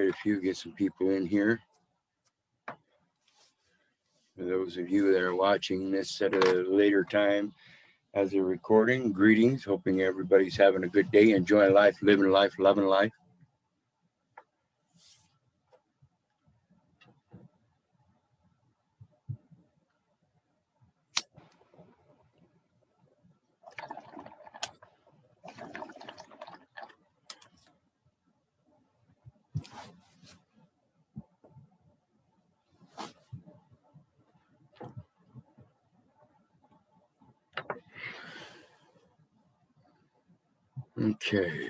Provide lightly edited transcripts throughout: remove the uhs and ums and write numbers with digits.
quite a few, get some people in here. For those of you that are watching this at a later time as a recording, greetings. Hoping everybody's having a good day, enjoying life, living life, loving life. Okay.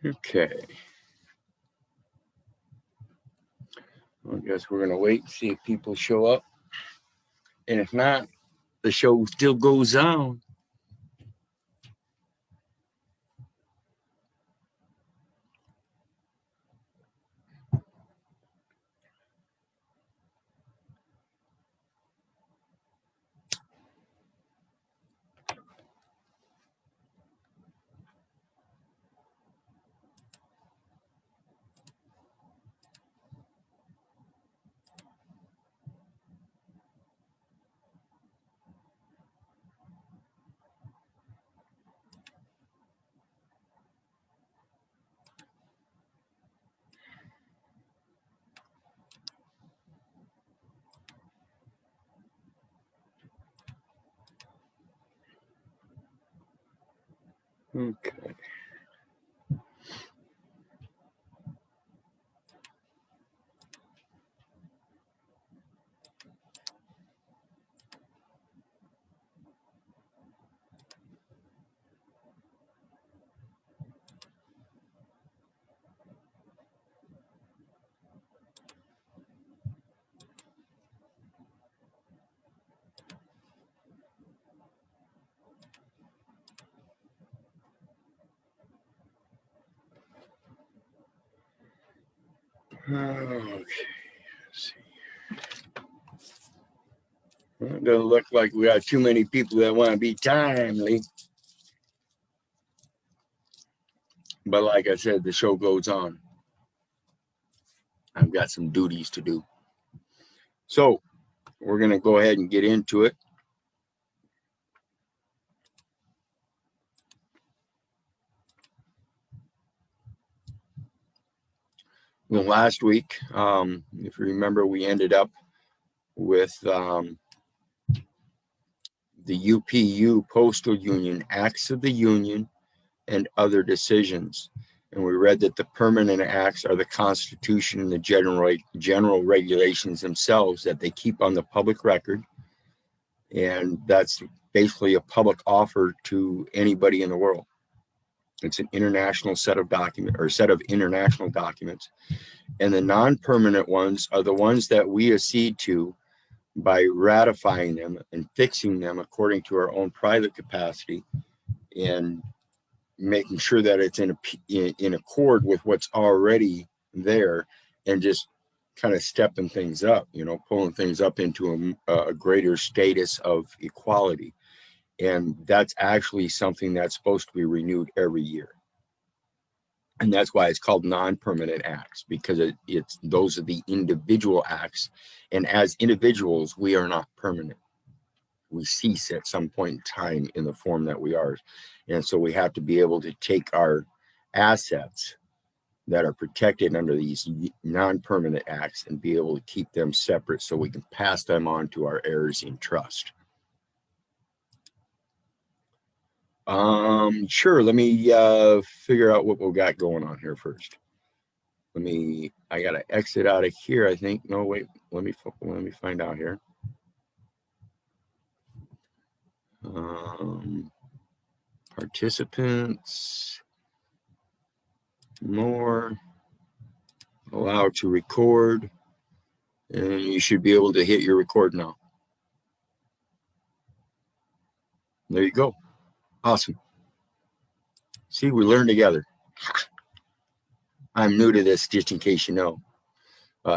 Okay. Well, I guess we're going to wait and see if people show up. And if not, the show still goes on. Okay. Okay. Let's see. Well, it doesn't look like we got too many people that want to be timely. But like I said, the show goes on. I've got some duties to do. So we're going to go ahead and get into it. Well, last week, if you remember, we ended up with the UPU Postal Union, Acts of the Union, and other decisions. And we read that the permanent acts are the Constitution and the general regulations themselves that they keep on the public record. And that's basically a public offer to anybody in the world. It's an international set of international documents. And the non-permanent ones are the ones that we accede to by ratifying them and fixing them according to our own private capacity and making sure that it's in accord with what's already there and just kind of stepping things up, pulling things up into a greater status of equality. And that's actually something that's supposed to be renewed every year. And that's why it's called non-permanent acts, because it's those are the individual acts. And as individuals, we are not permanent. We cease at some point in time in the form that we are. And so we have to be able to take our assets that are protected under these non-permanent acts and be able to keep them separate so we can pass them on to our heirs in trust. Sure. Let me figure out what we got going on here first. I gotta exit out of here, I think. No, wait, let me find out here. Participants, more, allow to record, and you should be able to hit your record now. There you go. Awesome. See, we learn together. I'm new to this, just in case you know,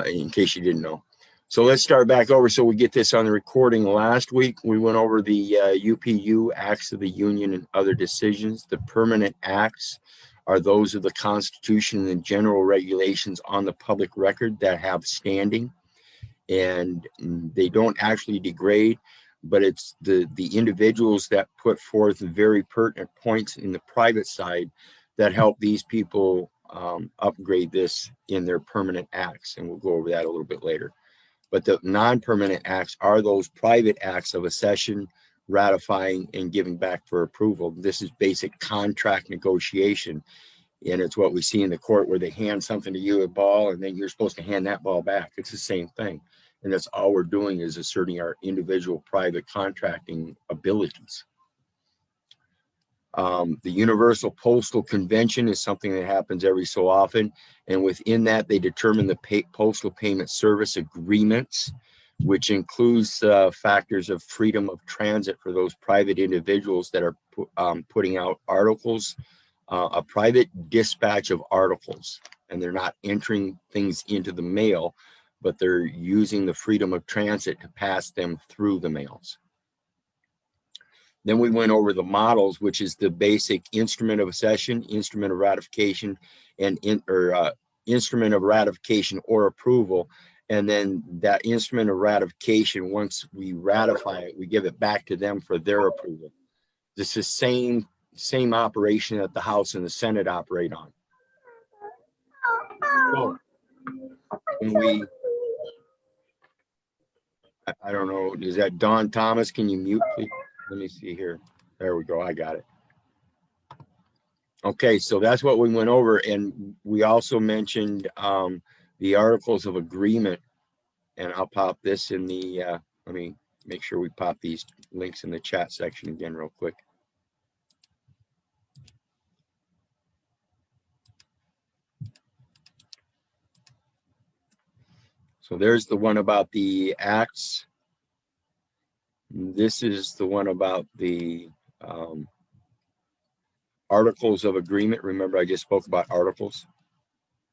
in case you didn't know. So let's start back over so we get this on the recording. Last week, we went over the UPU, Acts of the Union, and other decisions. The permanent acts are those of the Constitution and the general regulations on the public record that have standing, and they don't actually degrade, but it's the individuals that put forth very pertinent points in the private side that help these people upgrade this in their permanent acts, and we'll go over that a little bit later. But the non-permanent acts are those private acts of accession, ratifying, and giving back for approval. This is basic contract negotiation, and it's what we see in the court where they hand something to you, a ball, and then you're supposed to hand that ball back. It's the same thing, and that's all we're doing is asserting our individual private contracting abilities. The Universal Postal Convention is something that happens every so often, and within that they determine the postal payment service agreements, which includes factors of freedom of transit for those private individuals that are putting out articles, a private dispatch of articles, and they're not entering things into the mail, but they're using the freedom of transit to pass them through the mails. Then we went over the models, which is the basic instrument of accession, instrument of ratification, and instrument of ratification or approval. And then that instrument of ratification, once we ratify it, we give it back to them for their approval. This is same operation that the House and the Senate operate on. So when I don't know, is that Don Thomas? Can you mute, please? Let me see here. There we go. I got it. Okay, so that's what we went over. And we also mentioned the articles of agreement. And I'll pop this in the, let me make sure we pop these links in the chat section again real quick. So there's the one about the acts. This is the one about the articles of agreement. Remember, I just spoke about articles.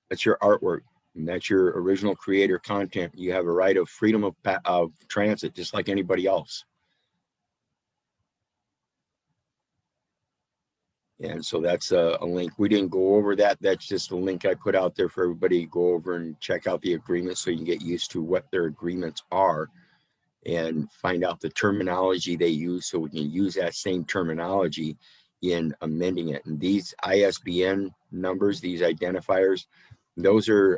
That's your artwork, and that's your original creator content. You have a right of freedom of transit, just like anybody else. And so that's a link. We didn't go over that. That's just a link I put out there for everybody to go over and check out the agreement so you can get used to what their agreements are and find out the terminology they use so we can use that same terminology in amending it. And these ISBN numbers, these identifiers, those are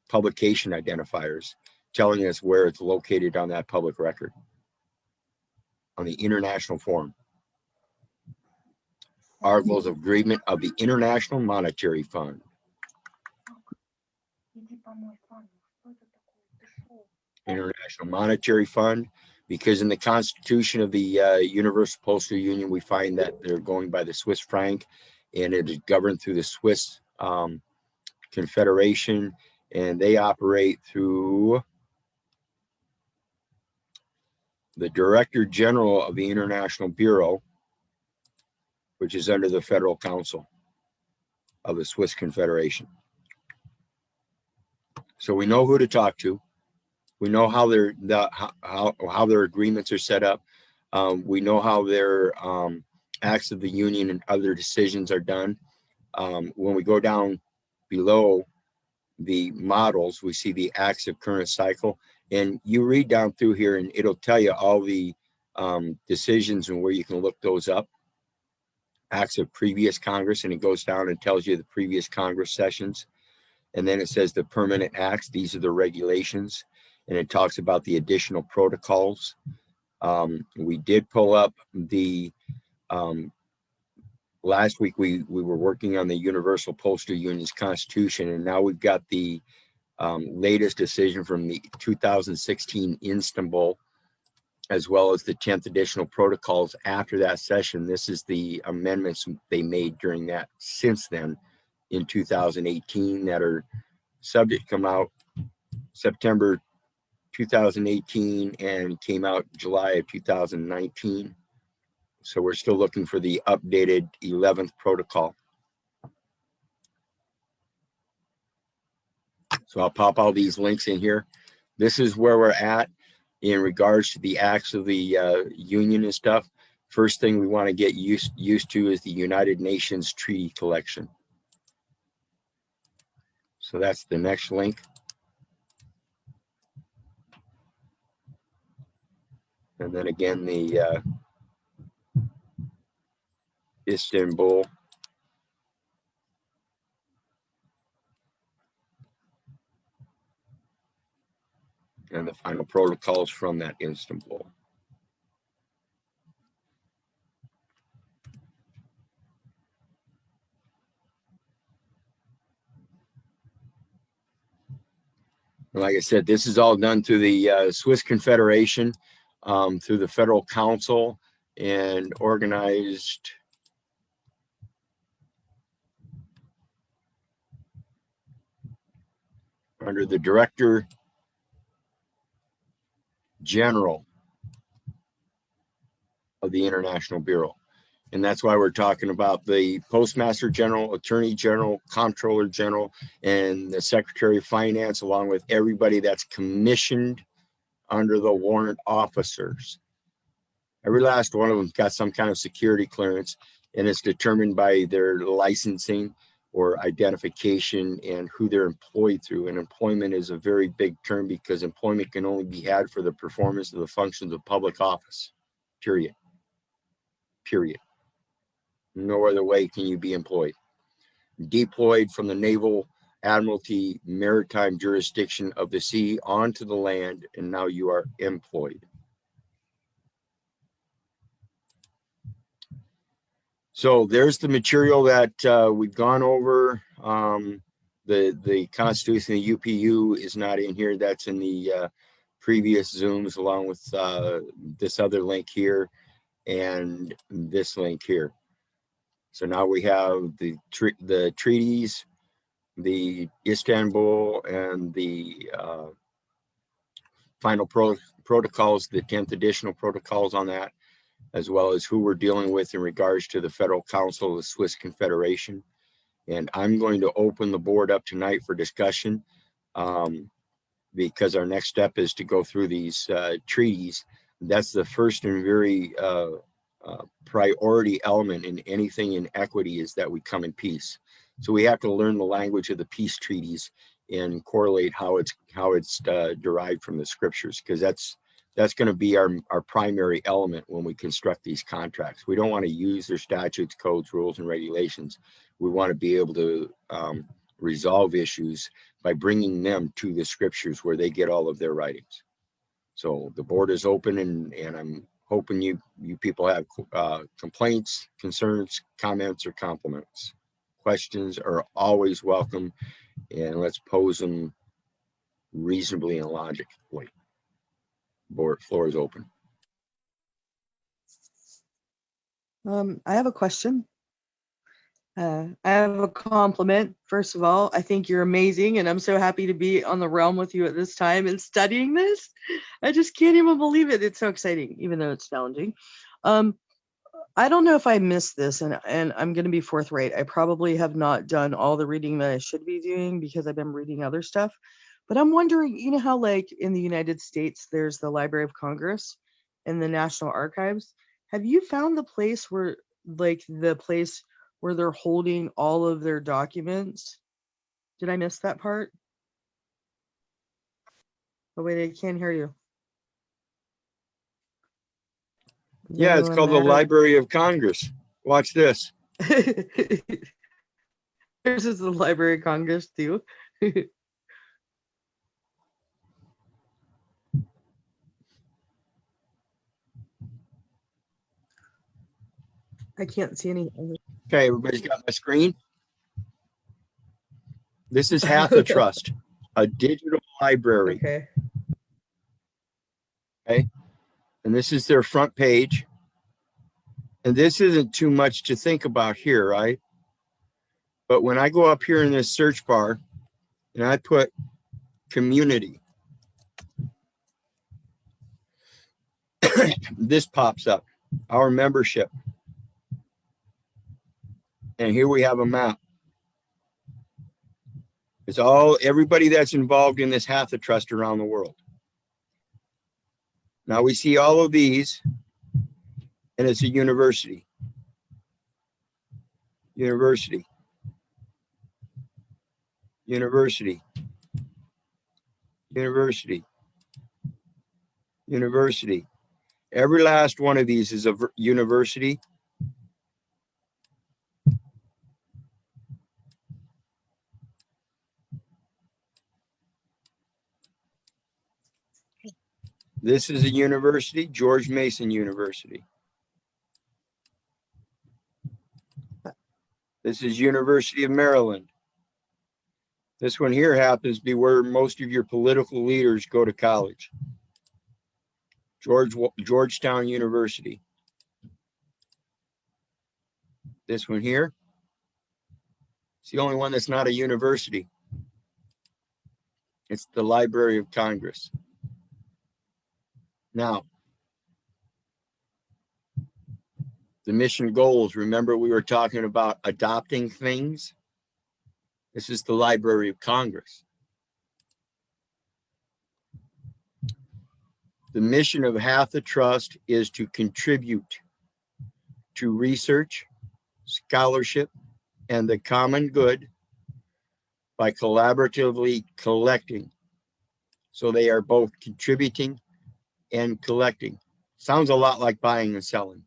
publication identifiers telling us where it's located on that public record, on the international form. Articles of agreement of the International Monetary Fund. International Monetary Fund, because in the Constitution of the Universal Postal Union, we find that they're going by the Swiss franc, and it is governed through the Swiss Confederation, and they operate through the Director General of the International Bureau, which is under the Federal Council of the Swiss Confederation. So we know who to talk to. We know how their agreements are set up. We know how their acts of the union and other decisions are done. When we go down below the models, we see the acts of current cycle. And you read down through here and it'll tell you all the decisions and where you can look those up. acts of previous Congress, and it goes down and tells you the previous Congress sessions. And then it says the permanent acts, these are the regulations, and it talks about the additional protocols. We did pull up the, last week we were working on the Universal Postal Union's Constitution, and now we've got the latest decision from the 2016 Istanbul, as well as the 10th additional protocols after that session. This is the amendments they made during that since then in 2018 that are subject to come out September 2018 and came out July of 2019. So we're still looking for the updated 11th protocol. So I'll pop all these links in here. This is where we're at in regards to the acts of the union and stuff. First thing we want to get used to is the United Nations Treaty Collection. So that's the next link. And then again, the Istanbul. And the final protocols from that Istanbul. Like I said, this is all done through the Swiss Confederation, through the Federal Council, and organized under the Director General of the International Bureau. And that's why we're talking about the Postmaster General, Attorney General, Comptroller General, and the Secretary of Finance, along with everybody that's commissioned under the warrant officers. Every last one of them got some kind of security clearance, and it's determined by their licensing or identification and who they're employed through. And employment is a very big term because employment can only be had for the performance of the functions of public office, period. Period. No other way can you be employed. Deployed from the Naval Admiralty maritime jurisdiction of the sea onto the land, and now you are employed. So there's the material that we've gone over. The Constitution of the UPU is not in here. That's in the previous Zooms, along with this other link here and this link here. So now we have the treaties, the Istanbul, and the final protocols, the 10th additional protocols on that, as well as who we're dealing with in regards to the Federal Council of the Swiss Confederation. And I'm going to open the board up tonight for discussion because our next step is to go through these treaties. That's the first and very priority element in anything in equity, is that we come in peace. So we have to learn the language of the peace treaties and correlate how it's derived from the scriptures, because that's going to be our primary element when we construct these contracts. We don't want to use their statutes, codes, rules, and regulations. We want to be able to resolve issues by bringing them to the scriptures where they get all of their writings. So the board is open, and I'm hoping you people have complaints, concerns, comments, or compliments. Questions are always welcome, and let's pose them reasonably and logically. Floor is open. I have a question. I have a compliment. First of all, I think you're amazing, and I'm so happy to be on the realm with you at this time and studying this. I just can't even believe it. It's so exciting, even though it's challenging. I don't know if I missed this, and I'm going to be forthright. I probably have not done all the reading that I should be doing because I've been reading other stuff. But I'm wondering, you know how like in the United States, there's the Library of Congress and the National Archives. Have you found the place where they're holding all of their documents? Did I miss that part? Oh, wait, I can't hear you. Yeah, it's called the Library of Congress. Watch this. Yours is the Library of Congress too. I can't see any. Okay, everybody's got my screen. This is Hatha Trust, a digital library. Okay. Okay. And this is their front page. And this isn't too much to think about here, right? But when I go up here in this search bar and I put community, this pops up, our membership. And here we have a map. It's all everybody that's involved in this Hatha Trust around the world. Now we see all of these, and it's a university. University. University. University. University. Every last one of these is a university. This is a university, George Mason University. This is University of Maryland. This one here happens to be where most of your political leaders go to college. Georgetown University. This one here, it's the only one that's not a university. It's the Library of Congress. Now, the mission goals, remember we were talking about adopting things? This is the Library of Congress. The mission of Hatha Trust is to contribute to research, scholarship, and the common good by collaboratively collecting. So they are both contributing and collecting. Sounds a lot like buying and selling.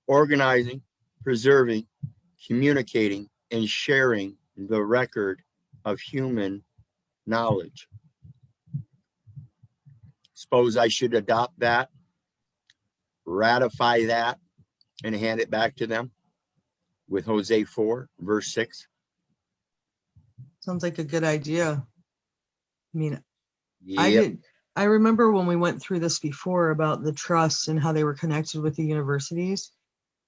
Organizing, preserving, communicating, and sharing the record of human knowledge. Suppose I should adopt that, ratify that, and hand it back to them with Hosea 4, verse 6. Sounds like a good idea. I mean, Yep. I remember when we went through this before about the trusts and how they were connected with the universities.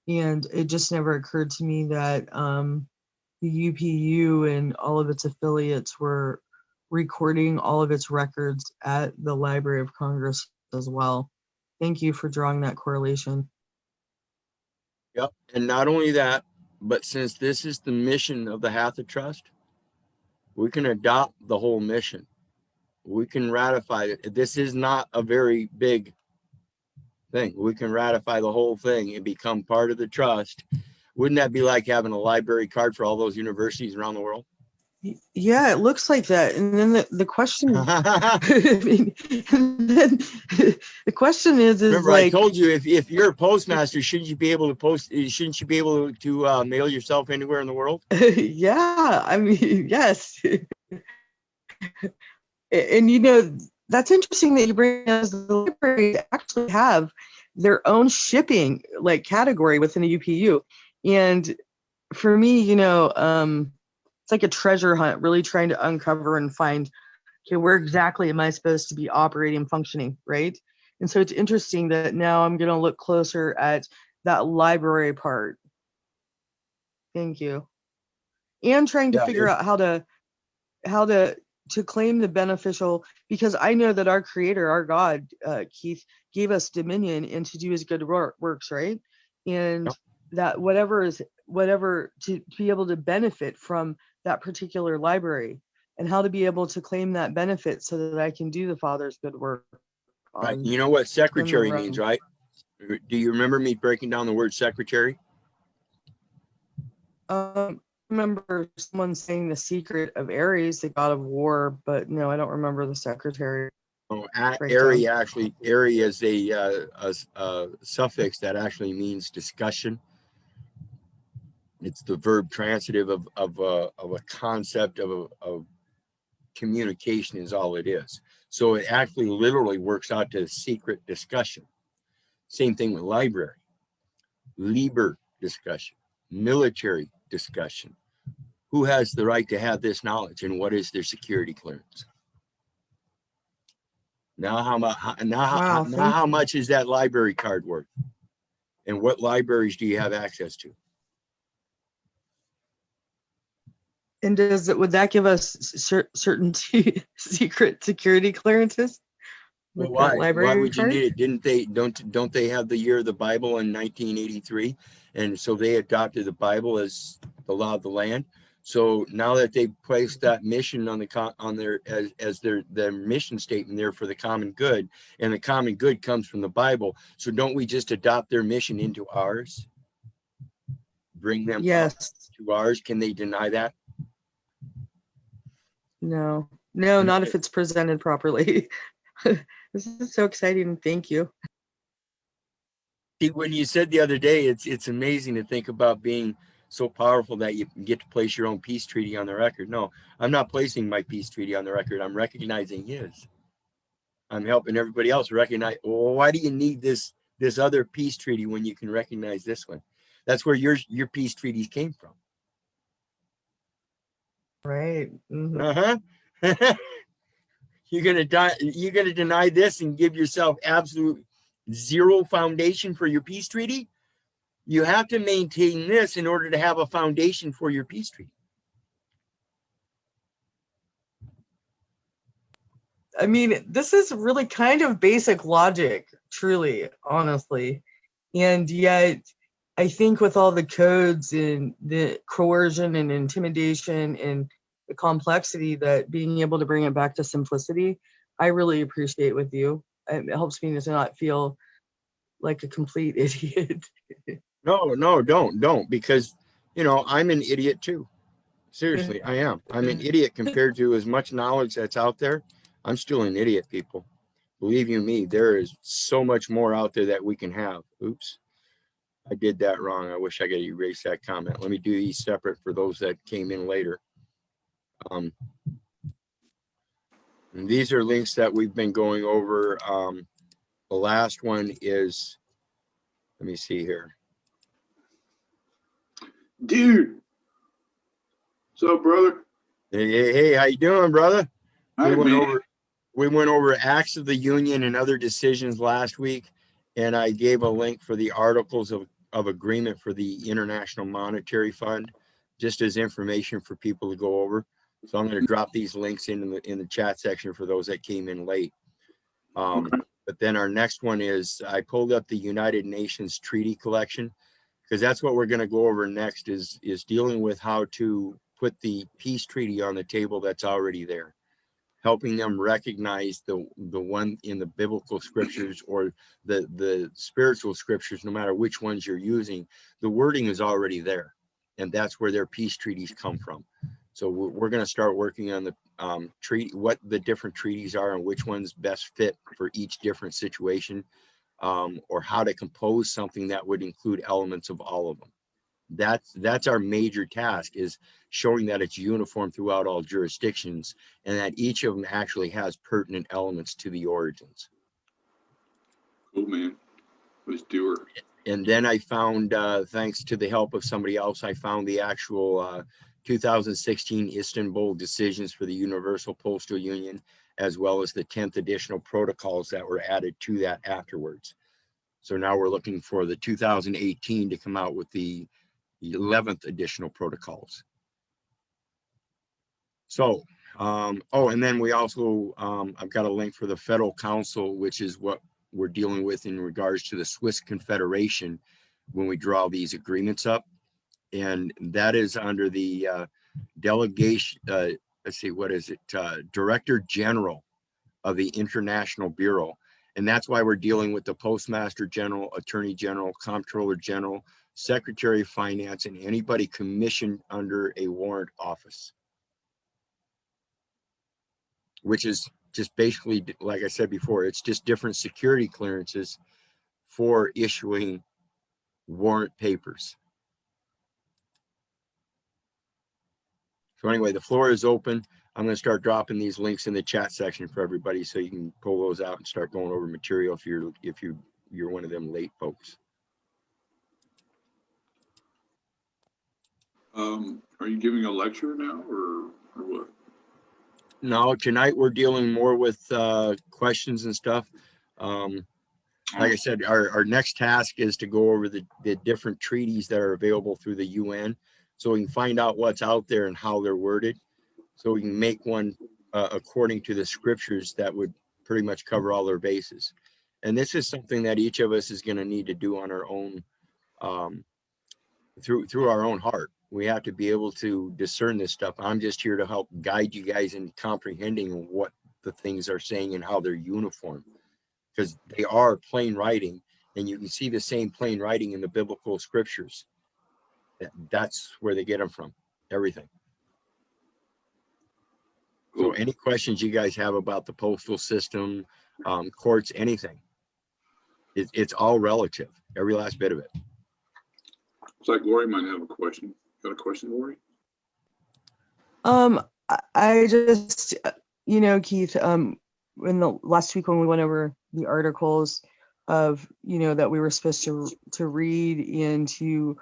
And it just never occurred to me that the UPU and all of its affiliates were recording all of its records at the Library of Congress as well. Thank you for drawing that correlation. Yep. And not only that, but since this is the mission of the Hatha Trust, we can adopt the whole mission. We can ratify it. This is not a very big thing. We can ratify the whole thing and become part of the trust. Wouldn't that be like having a library card for all those universities around the world? Yeah, it looks like that. And then the question, I mean, then the question is Remember, like, I told you if you're a postmaster, shouldn't you be able to post? Shouldn't you be able to mail yourself anywhere in the world? yeah, I mean, yes. And you know, that's interesting that you bring as the library actually have their own shipping like category within the UPU. And for me, you know, it's like a treasure hunt, really trying to uncover and find, okay, where exactly am I supposed to be operating and functioning, right? And so it's interesting that now I'm going to look closer at that library part. Thank you. And trying to figure out how to claim the beneficial, because I know that our creator, our God, Keith, gave us dominion and to do his good works, right? And Yep. that whatever to be able to benefit from that particular library, and how to be able to claim that benefit so that I can do the Father's good work. Right. You know what secretary means, realm. right? Do you remember me breaking down the word secretary? Remember someone saying the secret of Aries, the god of war, but no, I don't remember the secretary. Oh, breakdown. Airy is a suffix that actually means discussion It's the verb transitive of a concept of communication is all it is. So it actually literally works out to secret discussion. Same thing with library, Liber discussion, military discussion. Who has the right to have this knowledge and what is their security clearance? Now how much? Wow, Now how much is that library card worth? And what libraries do you have access to? and would that give us certain secret security clearances Well, with that why library would you card? need it? Didn't they don't they have the year of the Bible in 1983, and so they adopted the Bible as the law of the land. So now that they've placed that mission on their as their mission statement there for the common good, and the common good comes from the Bible. So don't we just adopt their mission into ours? Bring them up Yes. to ours? Can they deny that? No, not if it's presented properly. This is so exciting. Thank you. When you said the other day, it's amazing to think about being so powerful that you get to place your own peace treaty on the record. No, I'm not placing my peace treaty on the record. I'm recognizing his. I'm helping everybody else recognize. Well, why do you need this other peace treaty when you can recognize this one? That's where your peace treaties came from. Right. Mm-hmm. Uh-huh. You're gonna deny this and give yourself absolute zero foundation for your peace treaty? You have to maintain this in order to have a foundation for your peace treaty. I mean, this is really kind of basic logic, truly, honestly. And yet, I think with all the codes and the coercion and intimidation and the complexity, that being able to bring it back to simplicity, I really appreciate with you. It helps me to not feel like a complete idiot. No, don't, because I'm an idiot too. Seriously, I am. I'm an idiot compared to as much knowledge that's out there. I'm still an idiot, people. Believe you me, there is so much more out there that we can have. Oops, I did that wrong. I wish I could erase that comment. Let me do these separate for those that came in later. And these are links that we've been going over. The last one is, let me see here. Dude, what's up, brother? Hey, how you doing, brother? Hey, We went over acts of the union and other decisions last week, and I gave a link for the articles of agreement for the International Monetary Fund, just as information for people to go over. So I'm going to drop these links in the chat section for those that came in late. But then our next one is, I pulled up the United Nations Treaty Collection, because that's what we're going to go over next, is dealing with how to put the peace treaty on the table that's already there, helping them recognize the one in the biblical scriptures or the spiritual scriptures, no matter which ones you're using, the wording is already there, and that's where their peace treaties come from. So we're going to start working on the treaty, what the different treaties are and which ones best fit for each different situation, or how to compose something that would include elements of all of them. That's our major task, is showing that it's uniform throughout all jurisdictions and that each of them actually has pertinent elements to the origins. cool, man. Let's do her. And then I found, thanks to the help of somebody else, I found the actual 2016 Istanbul decisions for the Universal Postal Union, as well as the 10th additional protocols that were added to that afterwards. So now we're looking for the 2018 to come out with the 11th additional protocols. So, and then we also, I've got a link for the Federal Council, which is what we're dealing with in regards to the Swiss Confederation when we draw these agreements up. And that is under the delegation, let's see, what is it? Director General of the International Bureau. And that's why we're dealing with the Postmaster General, Attorney General, Comptroller General, Secretary of Finance, and anybody commissioned under a warrant office, which is just basically, like I said before, it's just different security clearances for issuing warrant papers. So anyway, the floor is open. I'm going to start dropping these links in the chat section for everybody, so you can pull those out and start going over material if you're one of them late folks. Are you giving a lecture now or what? No, tonight we're dealing more with questions and stuff. Like I said, our next task is to go over the different treaties that are available through the UN, so we can find out what's out there and how they're worded, so we can make one according to the scriptures that would pretty much cover all their bases. And this is something that each of us is going to need to do on our own, through our own heart. We have to be able to discern this stuff. I'm just here to help guide you guys in comprehending what the things are saying and how they're uniform, because they are plain writing, and you can see the same plain writing in the biblical scriptures. That's where they get them from, everything. So any questions you guys have about the postal system, courts, anything, it's all relative, every last bit of it. Looks like Lori might have a question. Got a question, Lori? I just, Keith, in the last week when we went over the articles of, that we were supposed to read and to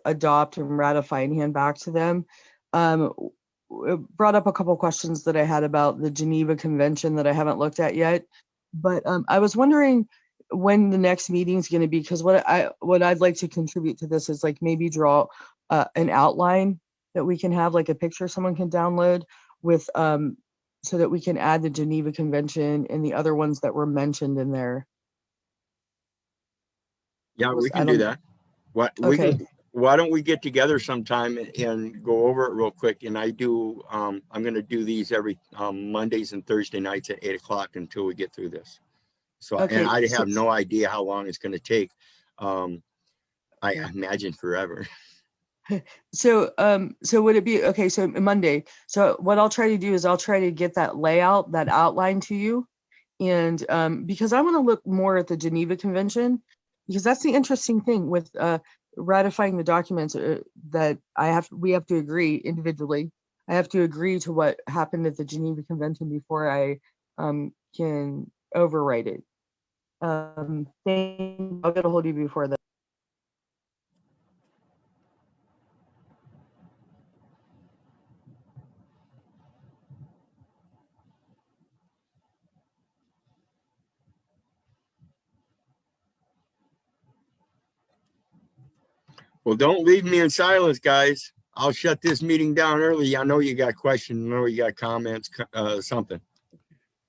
adopt and ratify and hand back to them, it brought up a couple of questions that I had about the Geneva Convention that I haven't looked at yet. But I was wondering when the next meeting is going to be, because what I'd like to contribute to this is like maybe draw an outline that we can have, like a picture someone can download with, so that we can add the Geneva Convention and the other ones that were mentioned in there. Yeah, we can do that. Okay. Why don't we get together sometime and go over it real quick? And I'm going to do these every Mondays and Thursday nights at 8 o'clock until we get through this. So, Okay, and I have no idea how long it's going to take. I imagine forever. So would it be okay? So Monday. So what I'll try to do is I'll try to get that layout, that outline to you, and because I want to look more at the Geneva Convention, because that's the interesting thing with ratifying the documents that we have to agree individually. I have to agree to what happened at the Geneva Convention before I can overwrite it. I'll get a hold of you before that. Well, don't leave me in silence, guys. I'll shut this meeting down early. I know you got questions. I know you got comments, something.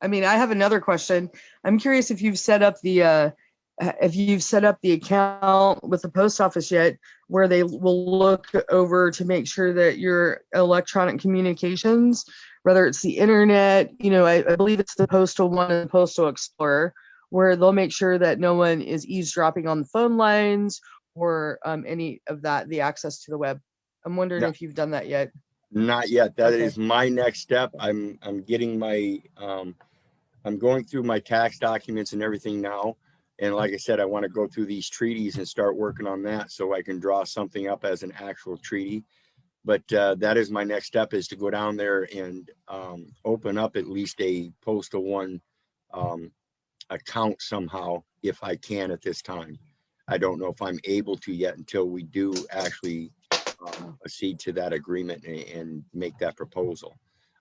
I mean, I have another question. I'm curious if you've set up the account with the post office yet, where they will look over to make sure that your electronic communications, whether it's the internet, I believe it's the Postal One and the Postal Explorer, where they'll make sure that no one is eavesdropping on the phone lines or any of that, the access to the web. I'm wondering if you've done that yet. Not yet. That is my next step. I'm getting my I'm going through my tax documents and everything now. And like I said, I want to go through these treaties and start working on that so I can draw something up as an actual treaty. But that is my next step, is to go down there and open up at least a Postal One account somehow, if I can at this time. I don't know if I'm able to yet until we do actually accede to that agreement and make that proposal.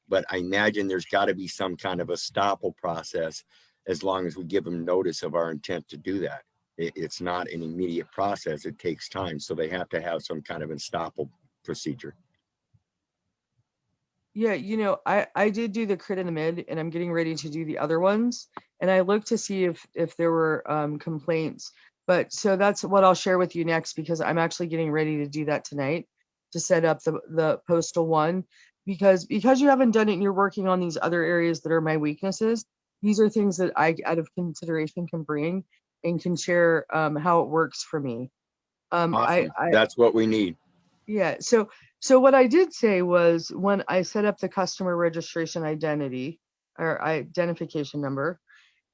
But I imagine there's got to be some kind of a estoppel process, as long as we give them notice of our intent to do that. It's not an immediate process. It takes time. So they have to have some kind of estoppel procedure. Yeah, I did do the crit in the mid, and I'm getting ready to do the other ones. And I looked to see if there were complaints. But so that's what I'll share with you next, because I'm actually getting ready to do that tonight, to set up the Postal One. Because you haven't done it and you're working on these other areas that are my weaknesses, these are things that I, out of consideration, can bring and can share how it works for me. Awesome. That's what we need. Yeah. So what I did say was, when I set up the customer registration identity or identification number,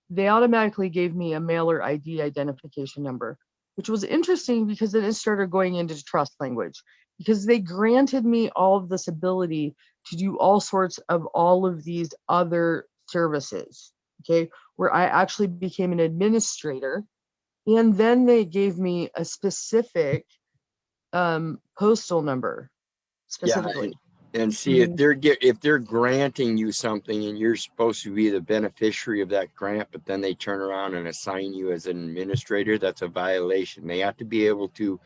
they automatically gave me a mailer ID identification number, which was interesting because then it started going into trust language. because they granted me all of this ability to do all sorts of all of these other services, okay, where I actually became an administrator. And then they gave me a specific postal number Yeah, specifically. and see Mhm. if they're granting you something and you're supposed to be the beneficiary of that grant, but then they turn around and assign you as an administrator, that's a violation. They have to be able to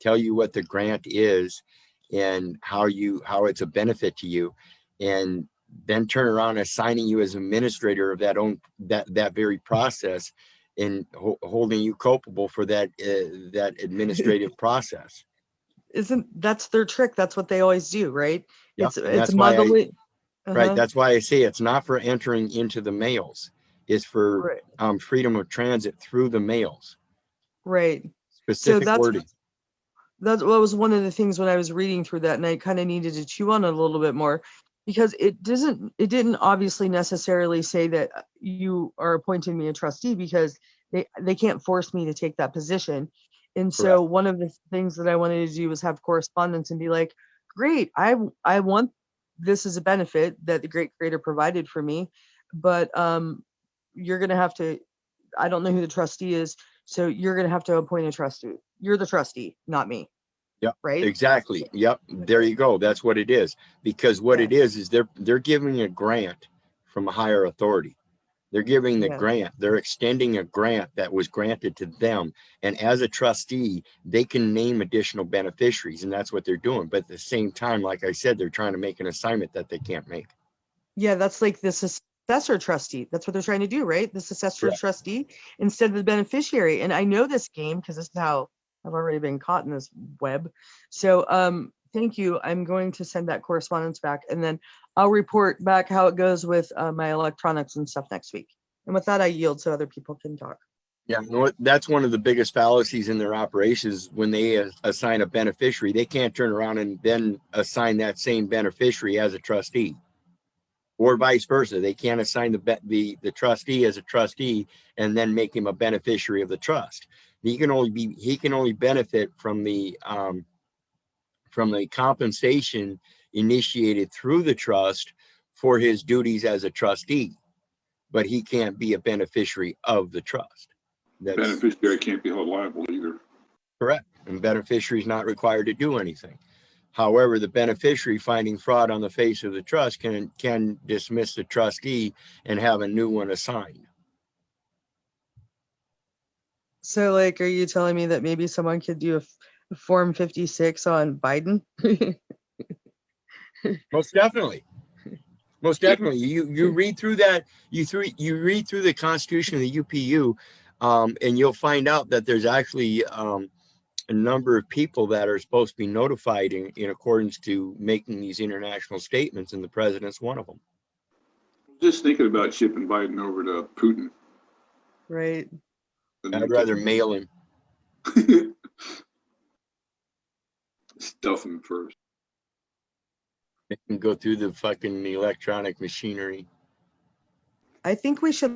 tell you what the grant is and how it's a benefit to you, and then turn around assigning you as administrator of that very process, and holding you culpable for that administrative process. Isn't that's their trick? That's what they always do, right? Yeah, and It's that's why muddling. right, Uh-huh. that's why I say it's not for entering into the mails. It's for Right. freedom of transit through the mails. Right. So Specific wording. that's what was one of the things when I was reading through that, and I kind of needed to chew on it a little bit more, because it didn't obviously necessarily say that you are appointing me a trustee, because they can't force me to take that position. And so Correct. one of the things that I wanted to do was have correspondence and be like, great, I want this as a benefit that the great creator provided for me, but you're gonna have to, I don't know who the trustee is, so you're gonna have to appoint a trustee. You're the trustee, not me, Yep, right? exactly. Yep, there you go. That's what it is. Because what Yeah, it is they're giving a grant from a higher authority. They're giving the yeah, grant. They're extending a grant that was granted to them. And as a trustee, they can name additional beneficiaries, and that's what they're doing. But at the same time, like I said, they're trying to make an assignment that they can't make. yeah. That's like the successor trustee. That's what they're trying to do, right? The successor Correct. trustee instead of the beneficiary. And I know this game because this is how I've already been caught in this web. So, thank you. I'm going to send that correspondence back, and then I'll report back how it goes with my electronics and stuff next week. And with that, I yield so other people can talk. Yeah, you know what? That's one of the biggest fallacies in their operations. When they assign a beneficiary, they can't turn around and then assign that same beneficiary as a trustee, or vice versa. They can't assign the trustee as a trustee and then make him a beneficiary of the trust. He can only benefit from the compensation initiated through the trust for his duties as a trustee, but he can't be a beneficiary of the trust. That's Beneficiary can't be held liable either. correct. And beneficiary is not required to do anything. However, the beneficiary finding fraud on the face of the trust can dismiss the trustee and have a new one assigned. So, like, are you telling me that maybe someone could do a Form 56 on Biden? Most definitely. Most definitely. You read through that, you read through the Constitution of the UPU, and you'll find out that there's actually a number of people that are supposed to be notified in accordance to making these international statements, and the president's one of them. Just thinking about shipping Biden over to Putin. Right. I'd rather mail him. Stuff him first. They can go through the fucking electronic machinery. I think we should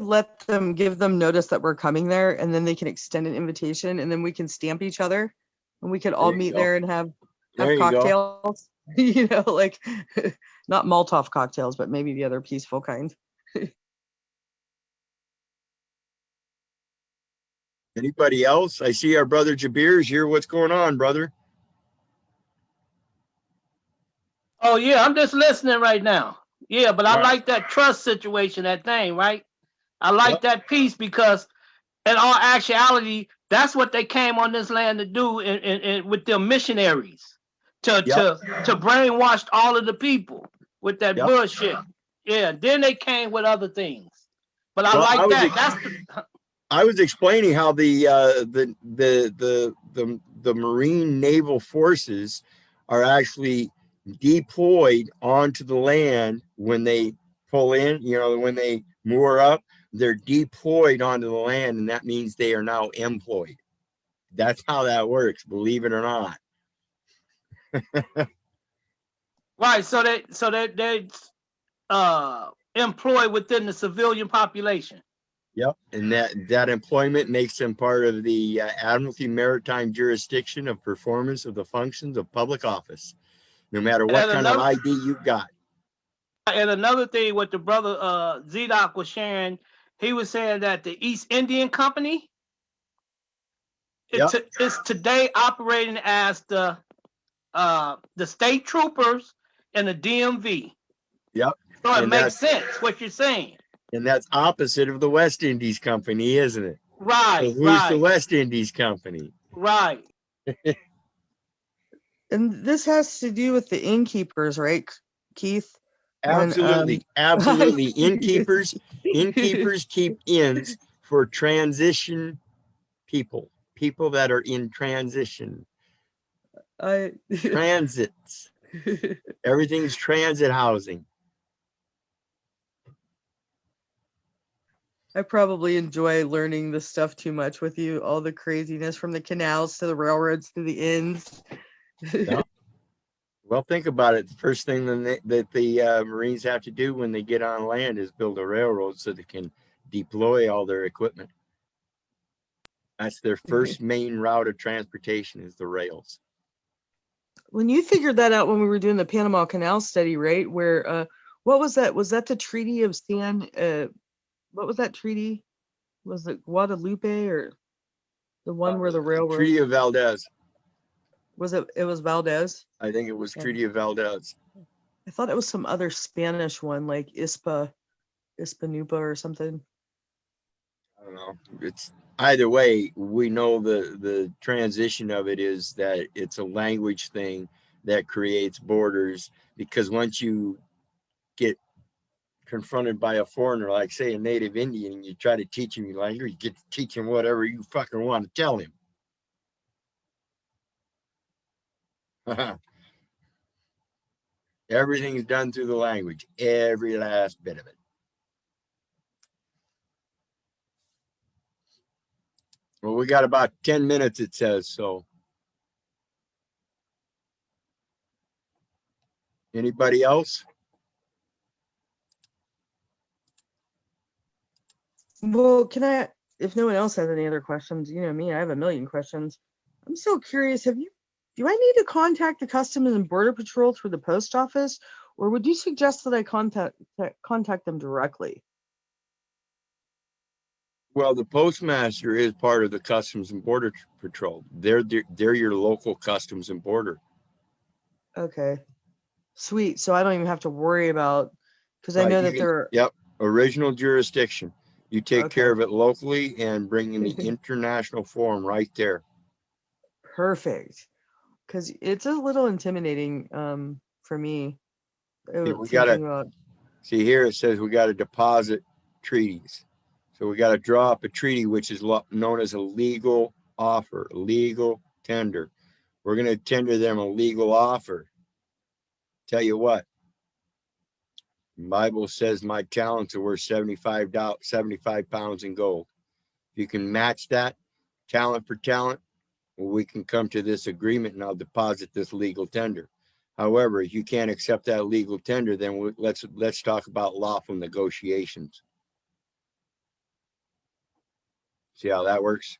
give them notice that we're coming there, and then they can extend an invitation, and then we can stamp each other, and we could all There you meet go. there and have There you go. cocktails. You know, like not Molotov cocktails, but maybe the other peaceful kind. Anybody else? I see our brother Jabir is here. What's going on, brother? Oh yeah, I'm just listening right now. Yeah, but I Right. like that trust situation, that thing, right? I like Yep. that piece because in all actuality, that's what they came on this land to do with their missionaries. To brainwash all of the people with that Yep. bullshit. Yeah, then they came with other things. But I Well, like that. I was explaining how the Marine Naval Forces are actually deployed onto the land when they pull in. You know, when they moor up, they're deployed onto the land, and that means they are now employed. That's how that works, believe it or not. Right, so they employed within the civilian population. Yep, and that employment makes them part of the Admiralty Maritime jurisdiction of performance of the functions of public office, no matter what And kind of another ID you've got. and another thing, what the brother Zedok was sharing, he was saying that the East Indian Company Yep. is today operating as the state troopers and the DMV. Yep. So it And makes sense what you're saying. And that's opposite of the West Indies Company, isn't it? So Right, who's the right, West Indies Company? right. And this has to do with the innkeepers, right, Keith? Absolutely, absolutely. Innkeepers keep inns for transition people that are in transition. Transits. Everything's transit housing. I probably enjoy learning this stuff too much with you, all the craziness from the canals to the railroads to the inns. Yeah. Well, think about it. The first thing that the Marines have to do when they get on land is build a railroad so they can deploy all their equipment. That's their first main route of transportation is the rails. When you figured that out when we were doing the Panama Canal study, right? Where what was that? Was that the Treaty of San what was that treaty? Was it Guadalupe or the one where the railroad Treaty of Valdez. was it was Valdez? I think it was Yeah. Treaty of Valdez. I thought it was some other Spanish one like Ispanupa or something. I don't know. It's either way, we know the transition of it is that it's a language thing that creates borders, because once you get confronted by a foreigner, like say a native Indian, you try to teach him your language, you get to teach him whatever you fucking want to tell him. Everything is done through the language, every last bit of it. Well, we got about 10 minutes, it says, so. Anybody else? Well, if no one else has any other questions, you know me, I have a million questions. I'm so curious, do I need to contact the Customs and Border Patrol through the post office, or would you suggest that I contact them directly? Well, the postmaster is part of the Customs and Border Patrol. They're your local Customs and Border. Okay. Sweet. So I don't even have to worry about, because I know that they're Yep, original jurisdiction. You take care of it locally and bring in the international form right there. perfect. Because it's a little intimidating for me. We gotta see here. It says we got to deposit treaties. So we got to draw up a treaty, which is known as a legal offer, a legal tender. We're going to tender them a legal offer. Tell you what, the Bible says my talents are worth 75 pounds in gold. If you can match that talent for talent, well, we can come to this agreement and I'll deposit this legal tender. However, if you can't accept that legal tender, then let's talk about lawful negotiations. See how that works?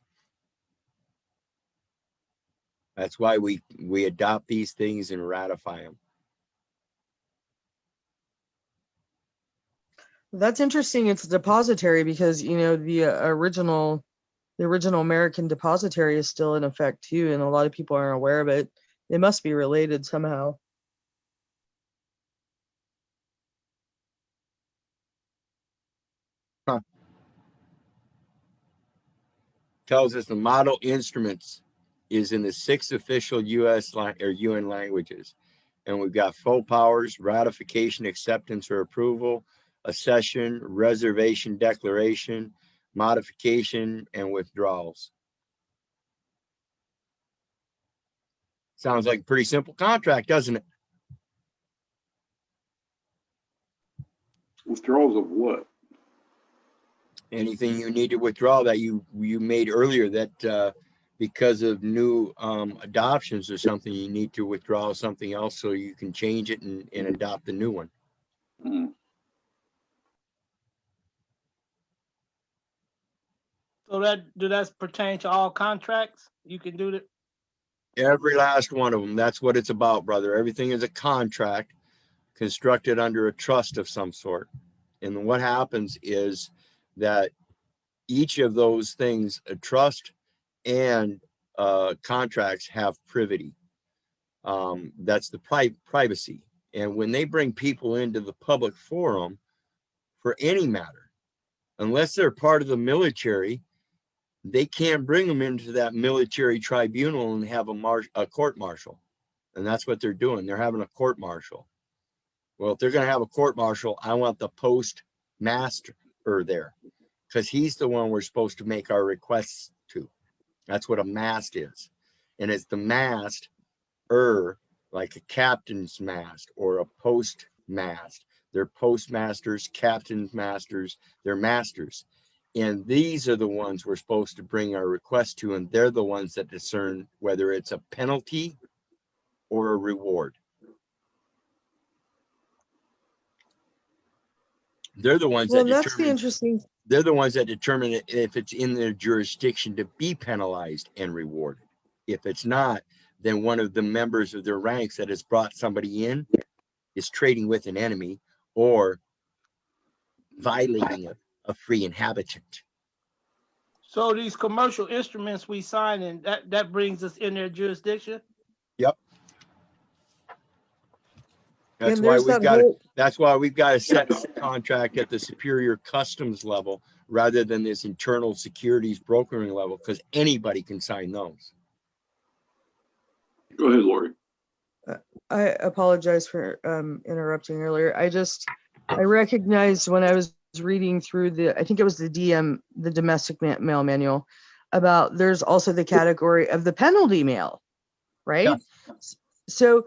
That's why we adopt these things and ratify them. That's interesting. It's a depository because the original American depository is still in effect too, and a lot of people aren't aware of it. They must be related somehow. Huh. Tells us the model instruments is in the 6 official U.S. or UN languages. And we've got full powers, ratification, acceptance or approval, accession, reservation, declaration, modification, and withdrawals. Sounds like a pretty simple contract, doesn't it? Withdrawals of what? Anything you need to withdraw that you made earlier that because of new adoptions or something, you need to withdraw something else so you can change it and adopt the new one. Mhm. So do that pertain to all contracts? You can do that. Every last one of them. That's what it's about, brother. Everything is a contract constructed under a trust of some sort. And what happens is that each of those things, a trust and contracts, have privity. That's the privacy. And when they bring people into the public forum for any matter, unless they're part of the military, they can't bring them into that military tribunal and have a court martial. And that's what they're doing. They're having a court martial. Well, if they're going to have a court martial, I want the postmaster there, because he's the one we're supposed to make our requests to. That's what a mast is. And it's the mast, like a captain's mast or a postmast. They're postmasters, captain's masters, they're masters. And these are the ones we're supposed to bring our request to, and they're the ones that discern whether it's a penalty or a reward. They're the ones Well, that that's the determine. interesting. They're the ones that determine if it's in their jurisdiction to be penalized and rewarded. If it's not, then one of the members of their ranks that has brought somebody in is trading with an enemy or violating a free inhabitant. So these commercial instruments we sign, and that brings us in their jurisdiction. Yep. That's And why there's we've that got whole. that's why we've got to set a contract at the superior customs level rather than this internal securities brokering level, because anybody can sign those. Go ahead, Lori. I apologize for interrupting earlier. I recognized when I was reading through I think it was the domestic mail manual, about there's also the category of the penalty mail, right? Yes. So,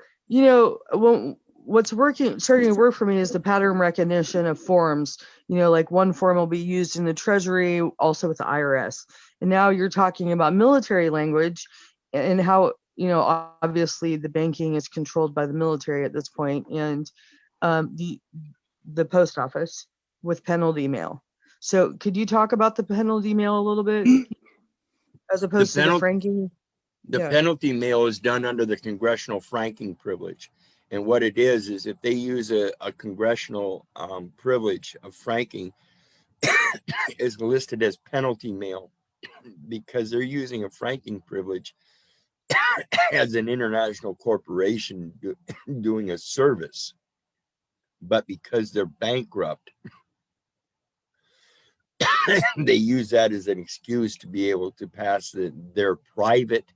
what's starting to work for me is the pattern recognition of forms. Like one form will be used in the Treasury, also with the IRS. And now you're talking about military language and how, obviously the banking is controlled by the military at this point, and the post office with penalty mail. So could you talk about the penalty mail a little bit as opposed to the franking? The penalty mail is done under the congressional franking privilege. And what it is if they use a congressional privilege of franking, is listed as penalty mail because they're using a franking privilege as an international corporation doing a service. But because they're bankrupt, they use that as an excuse to be able to pass their private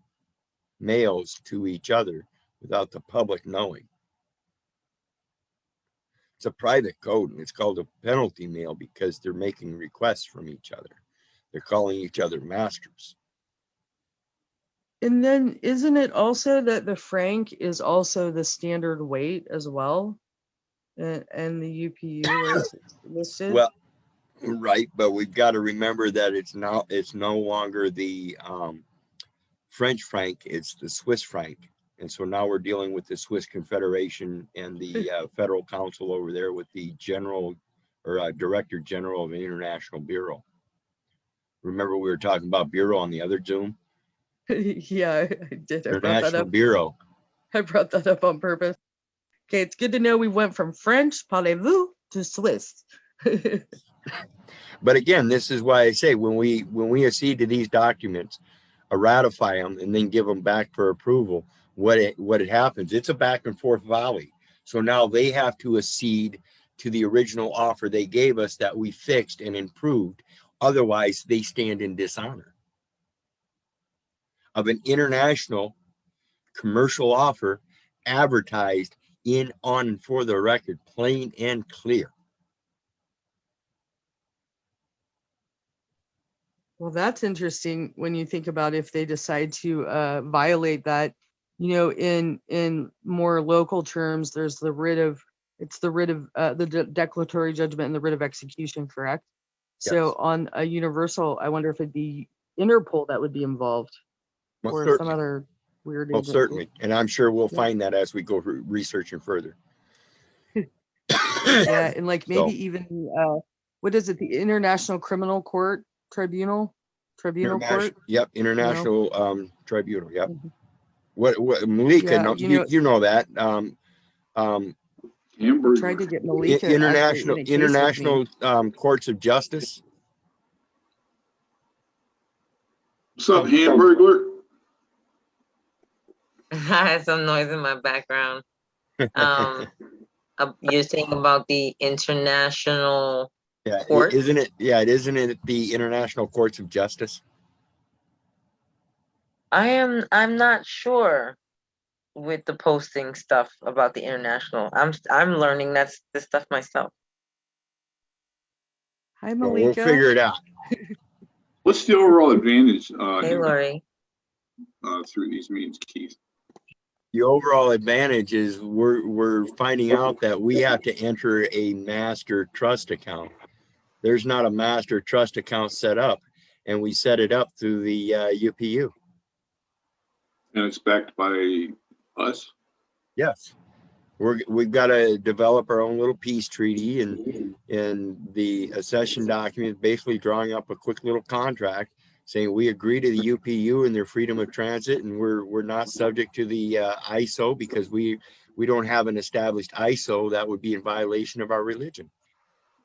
mails to each other without the public knowing. It's a private code, and it's called a penalty mail because they're making requests from each other. They're calling each other masters. And then isn't it also that the franc is also the standard weight as well? And the UPU where it's listed? Well, right, but we've got to remember that it's no longer the French franc, it's the Swiss franc. And so now we're dealing with the Swiss Confederation and the federal council over there with the Director General of the International Bureau. Remember we were talking about Bureau on the other Zoom? Yeah, I did. I brought that International up. Bureau. I brought that up on purpose. Okay, it's good to know we went from French, parlez-vous, to Swiss. But again, this is why I say when we accede to these documents, ratify them, and then give them back for approval, what it happens, it's a back and forth volley. So now they have to accede to the original offer they gave us that we fixed and improved. Otherwise, they stand in dishonor of an international commercial offer advertised on and for the record, plain and clear. Well, that's interesting when you think about if they decide to violate that. In more local terms, there's the writ of the declaratory judgment and the writ of execution, correct? Yes. So on a universal, I wonder if it'd be Interpol that would be involved, Well, or certainly. some other weird Well, agency. certainly. And I'm sure we'll find that as we go researching further. Yeah, and like maybe So, even what is it? The International Criminal Court Tribunal, Tribunal court. Yep, international tribunal. Yep. Mhm. What Malika? Yeah, No, you know, you know that. I tried to Hamburger. get Malika actually in a case with me. International courts of justice. What's up, Hamburglar? I had some noise in my background. You're saying about the international Yeah, court? isn't it? Yeah, isn't it the international courts of justice? I'm not sure with the posting stuff about the international. I'm learning this stuff myself. Hi, Well, Malika. we'll figure it out. What's the overall advantage Hey, Lori. through these means, Keith? The overall advantage is we're finding out that we have to enter a master trust account. There's not a master trust account set up, and we set it up through the UPU. And it's backed by us? Yes, we've got to develop our own little peace treaty, and the accession document basically drawing up a quick little contract saying we agree to the UPU and their freedom of transit, and we're not subject to the ISO because we don't have an established ISO that would be in violation of our religion.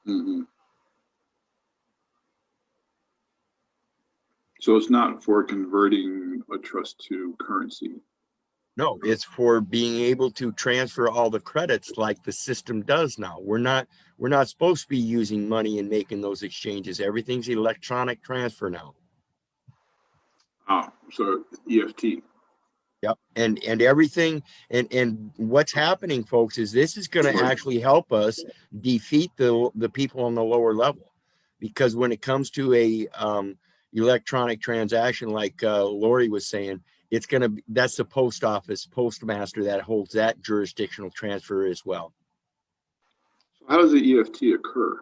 Mm-hmm. So it's not for converting a trust to currency. No, it's for being able to transfer all the credits like the system does now. We're not supposed to be using money and making those exchanges. Everything's electronic transfer now. Oh, so EFT. Yep. And everything and what's happening, folks, is this is going to actually help us defeat the people on the lower level, because when it comes to a electronic transaction, like Lori was saying, that's the post office postmaster that holds that jurisdictional transfer as well. So how does the EFT occur?